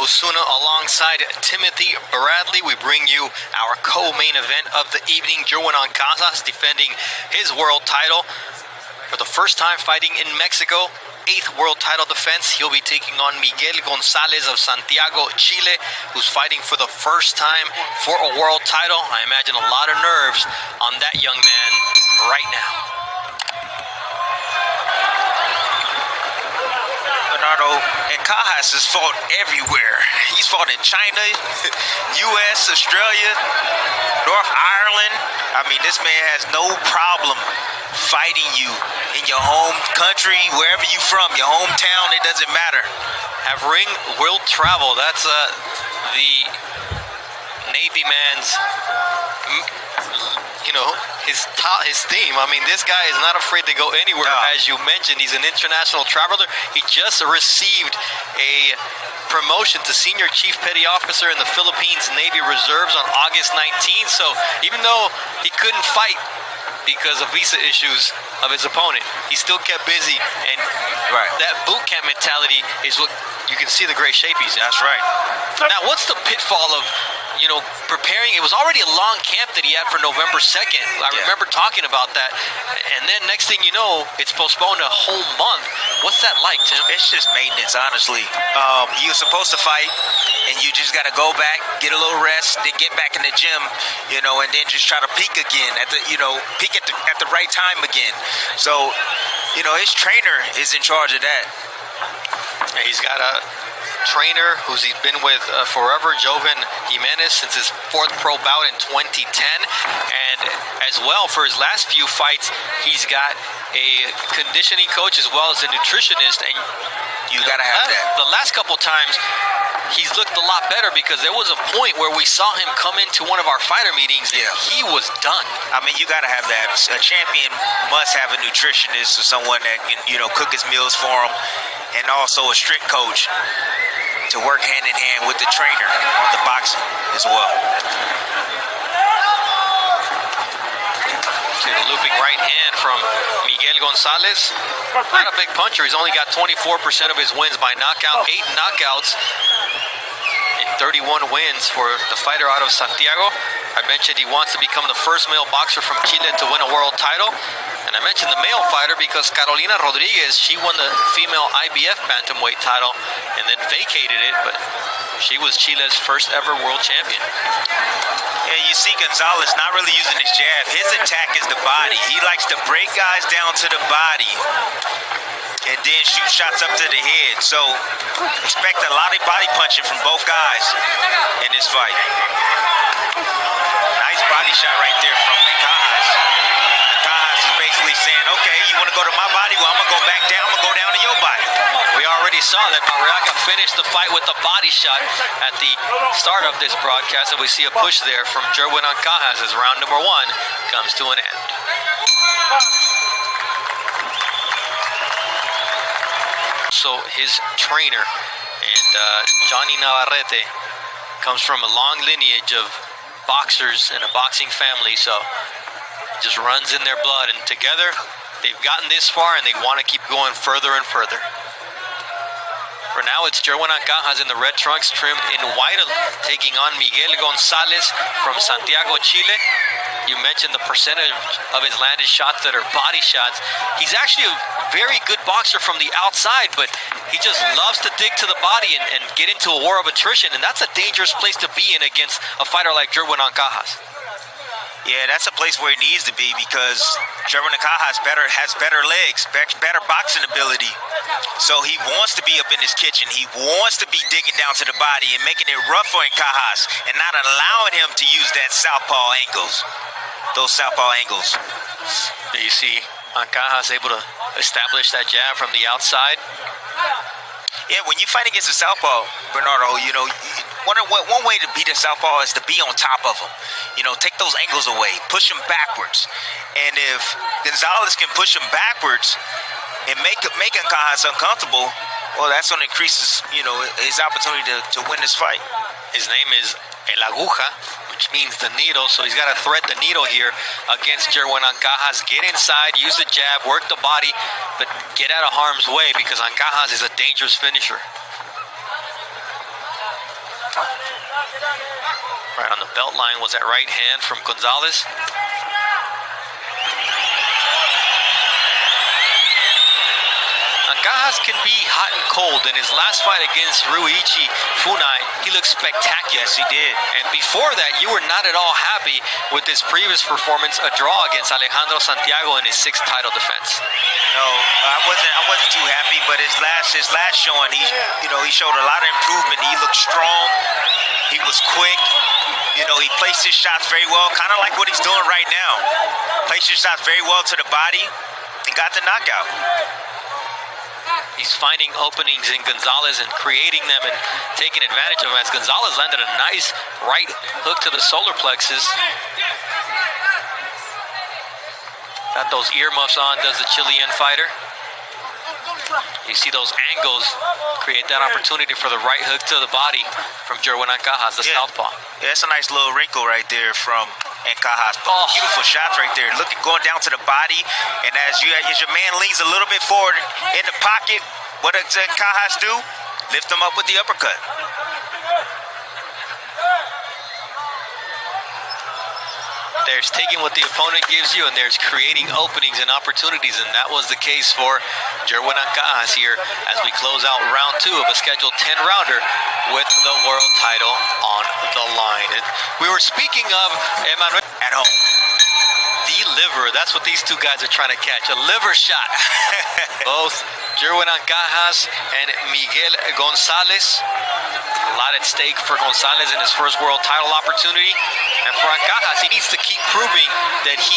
Osuna alongside Timothy Bradley. We bring you our co-main event of the evening. Jerwin Ancajas defending his world title for the first time fighting in Mexico. 8th world title defense. He'll be taking on Miguel Gonzalez of Santiago, Chile, who's fighting for the first time for a world title. I imagine a lot of nerves on that young man right now. Bernardo Ancajas has fought everywhere. He's fought in China, U.S., Australia, North Ireland. I mean, this man has no problem fighting you in your home country, wherever you from, your hometown, it doesn't matter. Have ring will travel. That's the Navy man's, his theme. I mean, this guy is not afraid to go anywhere. No. As you mentioned, he's an international traveler. He just received a promotion to Senior Chief Petty Officer in the Philippines Navy Reserves on August 19th. So even though he couldn't fight because of visa issues of his opponent, he still kept busy, and that boot camp mentality is what you can see the great shape he's in. That's right. Now, what's the pitfall of preparing? It was already a long camp that he had for November 2nd. I remember talking about that. And then next thing you know, it's postponed a whole month. What's that like, Tim? It's just maintenance, honestly. You're supposed to fight, and you just got to go back, get a little rest, then get back in the gym, and then just try to peak again peak at the right time again. So, his trainer is in charge of that. Yeah, he's got a trainer who's been with forever, Jerwin Jimenez, since his 4th pro bout in 2010. And as well, for his last few fights, he's got a conditioning coach as well as a nutritionist. And you gotta have that. The last couple times, he's looked a lot better, because there was a point where we saw him come into one of our fighter meetings and he was done. I mean, you gotta have that. A champion must have a nutritionist or someone that can, cook his meals for him, and also a strict coach to work hand in hand with the trainer on the boxing as well. To the looping right hand from Miguel Gonzalez. Not a big puncher. He's only got 24% of his wins by knockout, 8 knockouts, and 31 wins for the fighter out of Santiago. I mentioned he wants to become the first male boxer from Chile to win a world title. And I mentioned the male fighter because Carolina Rodriguez, she won the female IBF bantamweight title and then vacated it, but she was Chile's first ever world champion. Yeah, you see Gonzalez not really using his jab. His attack is the body. He likes to break guys down to the body and then shoot shots up to the head. So expect a lot of body punching from both guys in this fight. Nice body shot right there from Ancajas. Ancajas is basically saying, okay, you want to go to my body? Well, I'm going to go back down. I'm going to go down to your body. We already saw that Barriaga finished the fight with a body shot at the start of this broadcast, and we see a push there from Jerwin Ancajas as round number 1 comes to an end. So his trainer, and Johnny Navarrete, comes from a long lineage of boxers and a boxing family, so it just runs in their blood, and together they've gotten this far and they want to keep going further and further. For now, it's Jerwin Ancajas in the red trunks, trimmed in white, taking on Miguel Gonzalez from Santiago, Chile. You mentioned the percentage of his landed shots that are body shots. He's actually a very good boxer from the outside, but he just loves to dig to the body and get into a war of attrition, and that's a dangerous place to be in against a fighter like Jerwin Ancajas. Yeah, that's a place where he needs to be, because Jerwin Ancajas has better legs, better boxing ability. So he wants to be up in his kitchen. He wants to be digging down to the body and making it rough for Ancajas and not allowing him to use that southpaw angles, those southpaw angles. Do you see Ancajas able to establish that jab from the outside? Yeah, when you fight against a southpaw, Bernardo, one way to beat a southpaw is to be on top of him. Take those angles away, push him backwards. And if Gonzalez can push him backwards and make Ancajas uncomfortable, well, that's going to increase his opportunity to win this fight. His name is El Aguja, which means the needle, so he's got to thread the needle here against Jerwin Ancajas. Get inside, use the jab, work the body, but get out of harm's way, because Ancajas is a dangerous finisher. Right on the belt line was that right hand from Gonzalez. Ancajas can be hot and cold. In his last fight against Ryuichi Funai, he looked spectacular. Yes, he did. And before that, you were not at all happy with his previous performance, a draw against Alejandro Santiago in his 6th title defense. No, I wasn't too happy, but his last showing, he showed a lot of improvement. He looked strong. He was quick. He placed his shots very well, kind of like what he's doing right now. Placed his shots very well to the body and got the knockout. He's finding openings in Gonzalez and creating them and taking advantage of them, as Gonzalez landed a nice right hook to the solar plexus. Got those earmuffs on, does the Chilean fighter. You see those angles create that opportunity for the right hook to the body from Jerwin Ancajas, the southpaw. Yeah, that's a nice little wrinkle right there from Ancajas. Beautiful shots right there. Look at going down to the body, and as your man leans a little bit forward in the pocket, what does Ancajas do? Lift him up with the uppercut. There's taking what the opponent gives you, and there's creating openings and opportunities, and that was the case for Jerwin Ancajas here as we close out round 2 of a scheduled 10-rounder with the world title on the line. And we were speaking of Emmanuel at home. The liver, that's what these two guys are trying to catch, a liver shot. Both Jerwin Ancajas and Miguel Gonzalez. A lot at stake for Gonzalez in his first world title opportunity. And for Ancajas, he needs to keep proving that he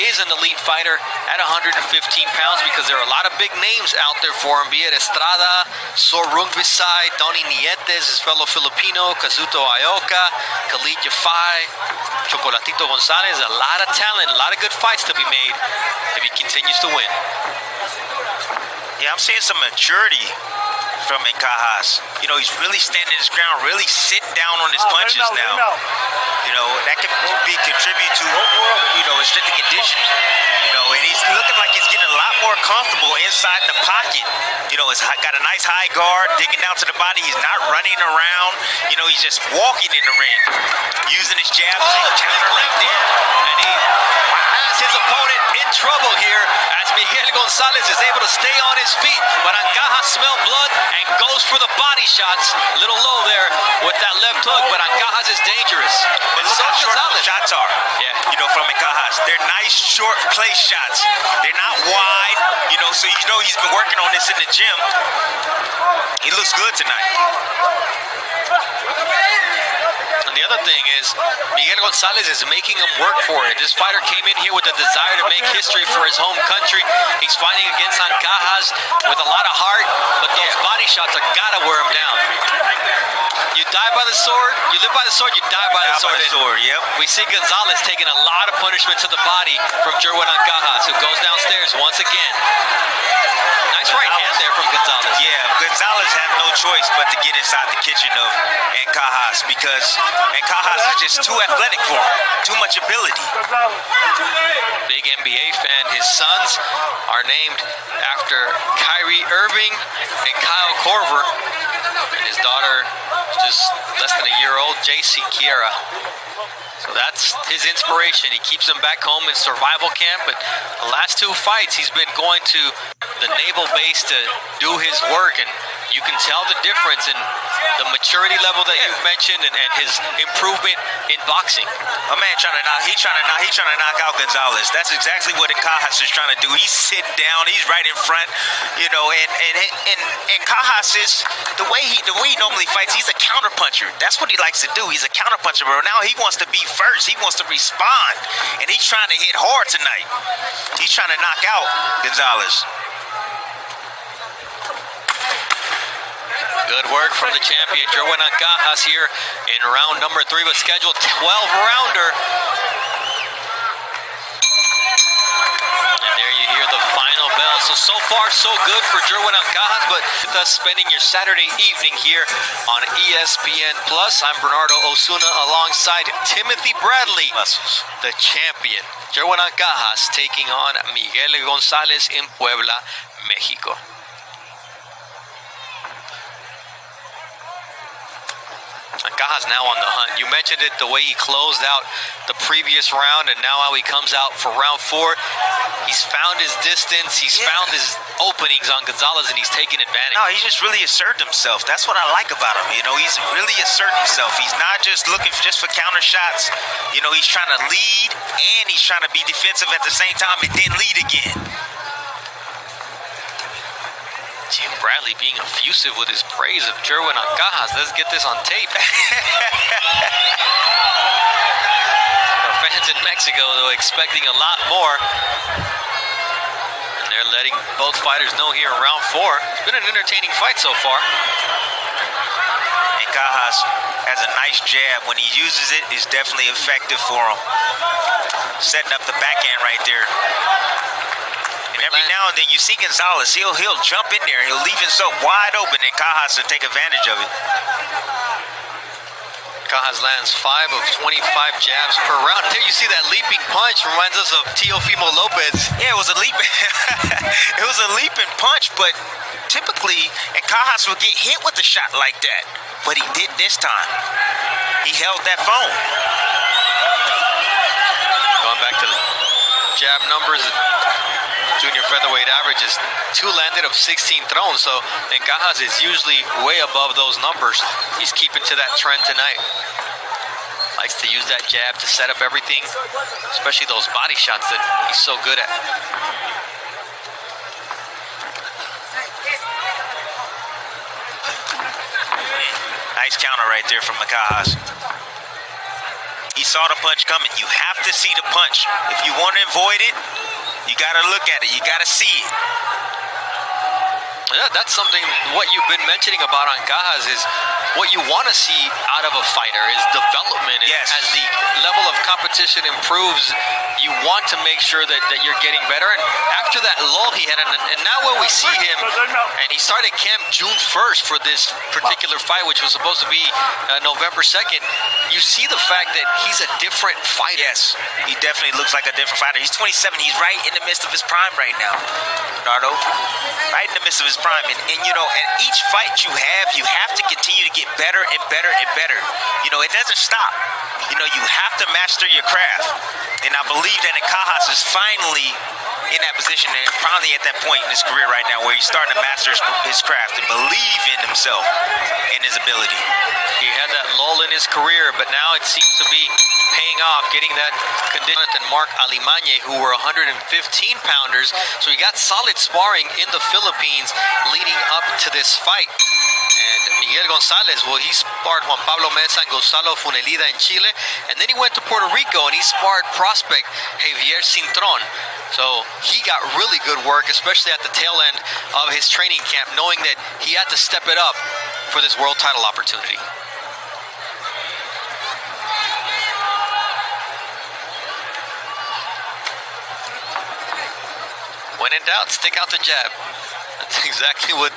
is an elite fighter at 115 pounds, because there are a lot of big names out there for him, be it Estrada, Sorungvisai, Donny Nietes, his fellow Filipino, Kazuto Ioka, Khalid Yafai, Chocolatito Gonzalez. A lot of talent, a lot of good fights to be made if he continues to win. Yeah, I'm seeing some maturity from Ancajas. He's really standing his ground, really sitting down on his punches now. That could contribute to, his strength and conditioning. And he's looking like he's getting a lot more comfortable inside the pocket. He's got a nice high guard, digging down to the body. He's not running around. He's just walking in the ring, using his jab as a counter right there. And he has his opponent in trouble here as Miguel Gonzalez is able to stay on his feet, but Ancajas smelled blood and goes for the body shots. A little low there with that left hook, but Ancajas is dangerous. But look how short those shots are. Yeah. From Ancajas. They're nice short place shots. They're not wide, so he's been working on this in the gym. He looks good tonight. And the other thing is, Miguel Gonzalez is making him work for it. This fighter came in here with a desire to make history for his home country. He's fighting against Ancajas with a lot of heart, but those body shots have got to wear him down. You die by the sword, you live by the sword, you die by the sword. Yep. We see Gonzalez taking a lot of punishment to the body from Jerwin Ancajas, who goes downstairs once again. Nice right hand there from Gonzalez. Yeah, Gonzalez had no choice but to get inside the kitchen of Ancajas, because Ancajas is just too athletic for him, too much ability. Big NBA fan. His sons are named after Kyrie Irving and Kyle Korver, and his daughter just less than a year old, JC Kiera. So that's his inspiration. He keeps him back home in survival camp, but the last 2 fights he's been going to the naval base to do his work, and you can tell the difference in the maturity level that you've mentioned and his improvement in boxing. A man trying to knock out Gonzalez. That's exactly what Ancajas is trying to do. He's sitting down, he's right in front, and Ancajas is the way he normally fights. He's a counterpuncher. That's what he likes to do. He's a counterpuncher, but now he wants to be first. He wants to respond, and he's trying to hit hard tonight. He's trying to knock out Gonzalez. Good work from the champion, Jerwin Ancajas, here in round number 3 of a scheduled 12-rounder. And there you hear the final bell. So far, so good for Jerwin Ancajas, but thus spending your Saturday evening here on ESPN+. I'm Bernardo Osuna alongside Timothy Bradley, the champion. Jerwin Ancajas taking on Miguel Gonzalez in Puebla, Mexico. Ancajas now on the hunt. You mentioned it, the way he closed out the previous round, and now how he comes out for round 4. He's found his distance, he's found his openings on Gonzalez, and he's taking advantage. No, he's just really asserting himself. That's what I like about him. You know, he's really asserting himself. He's not just looking for counter shots. You know, he's trying to lead, and he's trying to be defensive at the same time, and then lead again. Jim Bradley being effusive with his praise of Jerwin Ancajas. Let's get this on tape. The fans in Mexico, though, expecting a lot more. And they're letting both fighters know here in round 4. It's been an entertaining fight so far. Ancajas has a nice jab. When he uses it, it's definitely effective for him. Setting up the backhand right there. And every now and then you see Gonzalez, he'll jump in there, he'll leave himself wide open, and Ancajas will take advantage of it. Ancajas lands 5 of 25 jabs per round. There you see that leaping punch, reminds us of Teofimo Lopez. Yeah, it was a leaping punch, but typically Ancajas would get hit with a shot like that, but he did this time. He held that phone. Going back to the jab numbers, junior featherweight average is 2 landed of 16 thrown, so Ancajas is usually way above those numbers. He's keeping to that trend tonight. Likes to use that jab to set up everything, especially those body shots that he's so good at. Nice counter right there from Ancajas. He saw the punch coming. You have to see the punch. If you want to avoid it, you got to look at it. You got to see it. Yeah, that's something, what you've been mentioning about Ancajas is what you want to see out of a fighter is development. Yes. As the level of competition improves, you want to make sure that you're getting better. And after that lull he had, and now when we see him, and he started camp June 1st for this particular fight, which was supposed to be November 2nd, you see the fact that he's a different fighter. Yes, he definitely looks like a different fighter. He's 27. He's right in the midst of his prime right now, Nardo. Right in the midst of his prime. And you know, at each fight you have to continue to get better and better and better. You know, it doesn't stop. You know, you have to master your craft. And I believe that Ancajas is finally in that position and probably at that point in his career right now where he's starting to master his craft and believe in himself and his ability. He had that lull in his career, but now it seems to be paying off, getting that condition. And Mark Alimagne, who were 115-pounders, so he got solid sparring in the Philippines leading up to this fight. And Miguel Gonzales, well, he sparred Juan Pablo Meza and Gonzalo Funelida in Chile, and then he went to Puerto Rico and he sparred prospect Javier Cintron. So he got really good work, especially at the tail end of his training camp, knowing that he had to step it up for this world title opportunity. When in doubt, stick out the jab. That's exactly what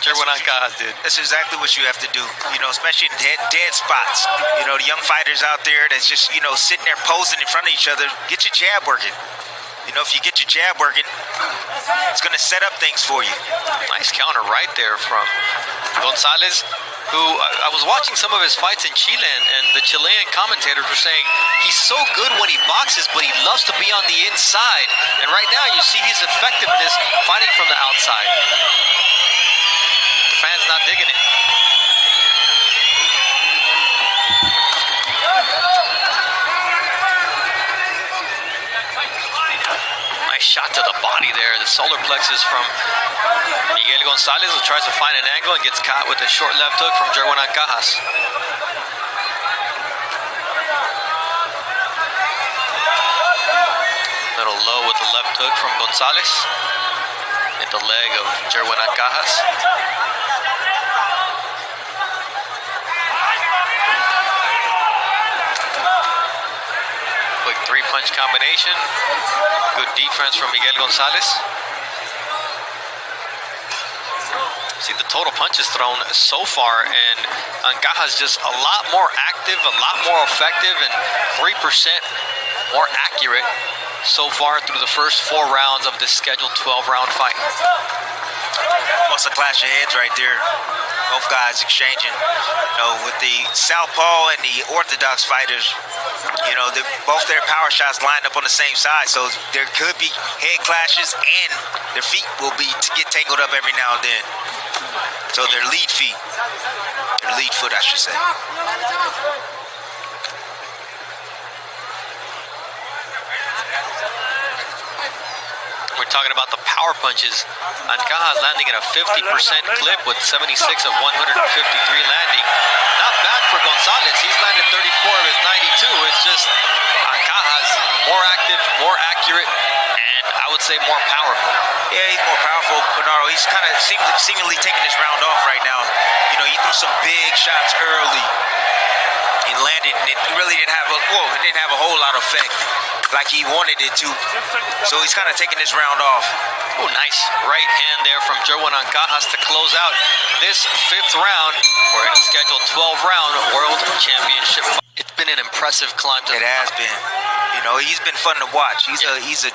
Jerwin Ancajas did. That's exactly what you have to do, you know, especially in dead spots. You know, the young fighters out there that's just, you know, sitting there posing in front of each other, get your jab working. You know, if you get your jab working, it's going to set up things for you. Nice counter right there from Gonzalez, who I was watching some of his fights in Chile, and the Chilean commentators were saying he's so good when he boxes, but he loves to be on the inside. And right now you see his effectiveness fighting from the outside. The fans not digging it. Nice shot to the body there. The solar plexus from Miguel Gonzalez, who tries to find an angle and gets caught with a short left hook from Jerwin Ancajas. Little low with the left hook from Gonzalez. Hit the leg of Jerwin Ancajas. Quick 3-punch combination. Good defense from Miguel Gonzalez. See the total punches thrown so far, and Ancajas just a lot more active, a lot more effective, and 3% more accurate so far through the first 4 rounds of this scheduled 12-round fight. Almost a clash of heads right there. Both guys exchanging. With the southpaw and the orthodox fighters, both their power shots lined up on the same side, so there could be head clashes, and their feet will get tangled up every now and then. So their lead foot, I should say. We're talking about the power punches. Ancajas landing at a 50% clip with 76 of 153 landing. Not bad for Gonzalez. He's landed 34 of his 92. It's just Ancajas more active, more accurate, and I would say more powerful. Yeah, he's more powerful, Bernardo. He's kind of seemingly taking this round off right now. He threw some big shots early and landed, and it really didn't have a whole lot of effect like he wanted it to. So he's kind of taking this round off. Oh, nice right hand there from Jerwin Ancajas to close out this 5th round. We're in a scheduled 12-round World Championship fight. It's been an impressive climb to the top. It has been. He's been fun to watch. He's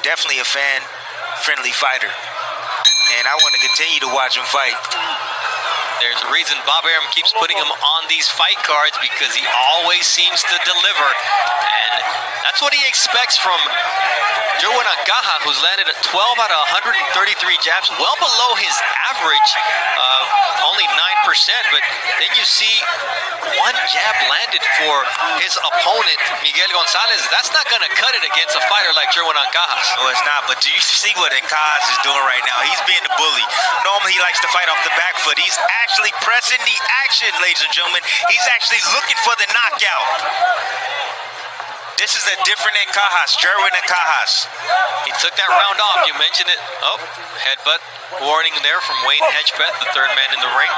definitely a fan-friendly fighter, and I want to continue to watch him fight. There's a reason Bob Arum keeps putting him on these fight cards, because he always seems to deliver. And that's what he expects from Jerwin Ancajas, who's landed at 12 out of 133 jabs, well below his average of only 9%. But then you see one jab landed for his opponent, Miguel Gonzalez. That's not going to cut it against a fighter like Jerwin Ancajas. No, it's not. But do you see what Ancajas is doing right now? He's being the bully. Normally he likes to fight off the back foot. He's actually pressing the action, ladies and gentlemen. He's actually looking for the knockout. This is a different Ancajas, Jerwin Ancajas. He took that round off. You mentioned it. Oh, headbutt warning there from Wayne Hedgepeth, the 3rd man in the ring.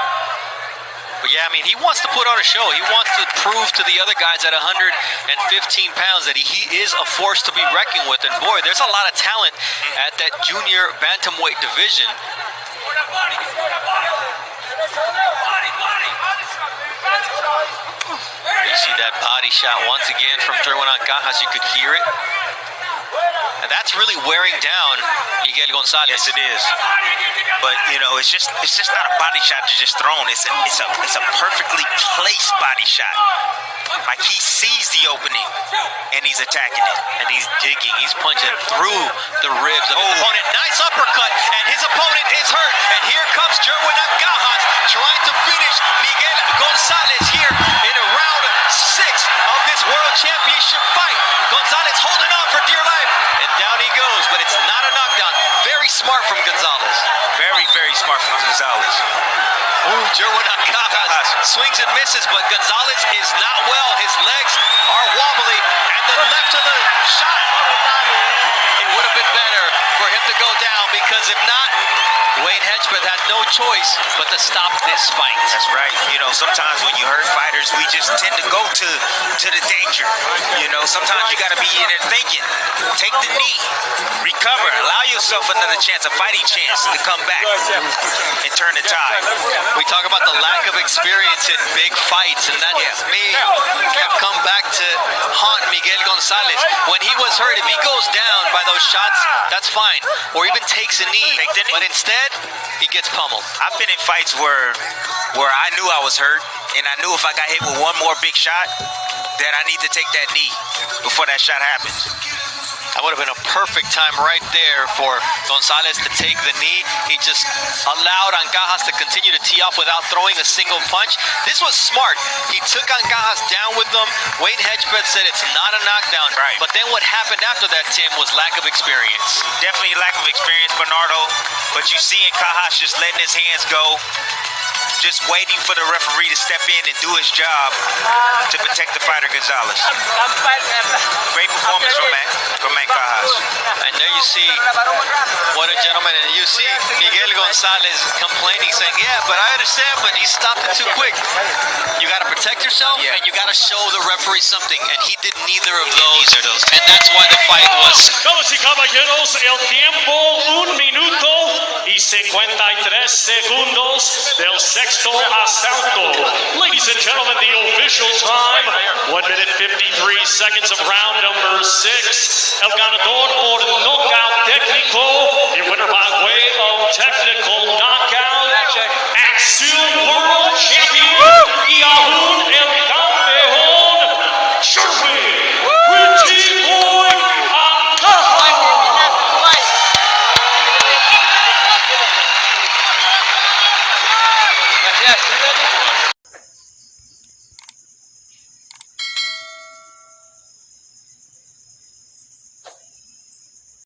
But yeah, he wants to put on a show. He wants to prove to the other guys at 115 pounds that he is a force to be reckoned with. And boy, there's a lot of talent at that junior bantamweight division. You see that body shot once again from Jerwin Ancajas. You could hear it. And that's really wearing down Miguel Gonzalez. Yes, it is. But it's just not a body shot you just thrown. It's a perfectly placed body shot. Like he sees the opening and he's attacking it, and he's digging. He's punching through the ribs of his opponent. Nice uppercut, and his opponent is hurt. And here comes Jerwin Ancajas trying to finish Miguel Gonzalez here in round 6 of this World Championship fight. Gonzalez holding on for dear life, and down he goes. But it's not a knockdown. Very smart from Gonzalez. Very, very smart from Gonzalez. Ooh, Jerwin Ancajas swings and misses, but Gonzalez is not well. His legs are wobbly, and the left of the shot. It would have been better for him to go down, because if not, Wayne Hedgepeth had no choice but to stop this fight. That's right. Sometimes when you hurt fighters, we just tend to go to the danger. Sometimes you got to be in there thinking. Take the knee, recover, allow yourself another chance, a fighting chance to come back and turn the tide. We talk about the lack of experience in big fights, and that may have come back to haunt Miguel Gonzalez. When he was hurt, if he goes down by those shots, that's fine. Or even takes a knee. But instead, he gets pummeled. I've been in fights where I knew I was hurt, and I knew if I got hit with one more big shot, that I need to take that knee before that shot happens. That would have been a perfect time right there for Gonzalez to take the knee. He just allowed Ancajas to continue to tee off without throwing a single punch. This was smart. He took Ancajas down with them. Wayne Hedgepeth said it's not a knockdown. Right. But then what happened after that, Tim, was lack of experience. Definitely lack of experience, Bernardo. But you see Ancajas just letting his hands go, just waiting for the referee to step in and do his job to protect the fighter Gonzalez. Great performance from Ancajas. And there you see what a gentleman. And you see Miguel Gonzalez complaining, saying, yeah, but I understand, but he stopped it too quick. You got to protect yourself, and you got to show the referee something. And he did neither of those. And that's why the fight was... Damas y caballeros, el tiempo 1 minuto y 53 segundos del sexto asalto. Ladies and gentlemen, the official time, 1 minute 53 seconds of round number 6. El ganador por knockout